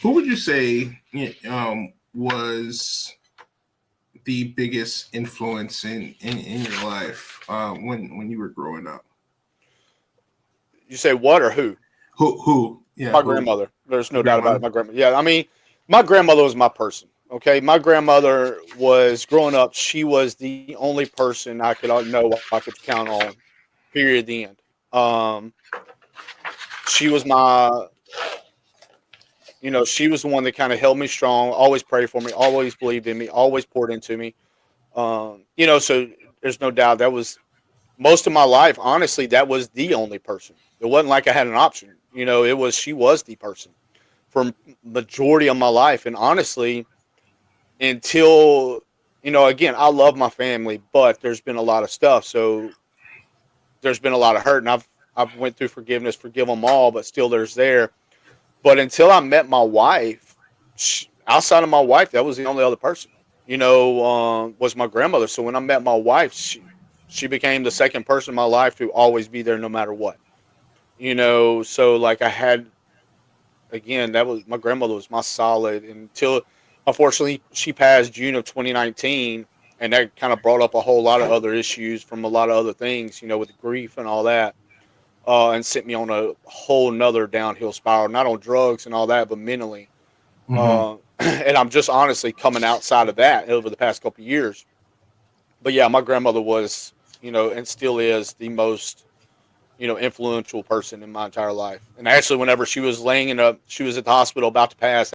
Who would you say was the biggest influence in your life when you were growing up? You say what or who? Who? Yeah, My who? grandmother. There's no doubt about Grandma. it. My grandmother. Yeah, I mean, my grandmother was my person. Okay, my grandmother was growing up. She was the only person I could know I could count on. Period. The end. Um, she was my, she was the one that kind of held me strong. Always prayed for me. Always believed in me. Always poured into me. So there's no doubt that was most of my life. Honestly, that was the only person. It wasn't like I had an option. It was she was the person for majority of my life. And honestly, until again, I love my family, but there's been a lot of stuff. So there's been a lot of hurt, and I've went through forgiveness, forgive them all, but still there's there. But until I met my wife, outside of my wife, that was the only other person. Was my grandmother. So when I met my wife, she became the second person in my life to always be there no matter what. So like I had again, that was my grandmother was my solid until unfortunately she passed June of 2019, and that kind of brought up a whole lot of other issues from a lot of other things, with grief and all that, and sent me on a whole nother downhill spiral, not on drugs and all that, but mentally. Mm-hmm. And I'm just honestly coming outside of that over the past couple of years. But yeah, my grandmother was, and still is the most influential person in my entire life. And actually, whenever she was she was at the hospital about to pass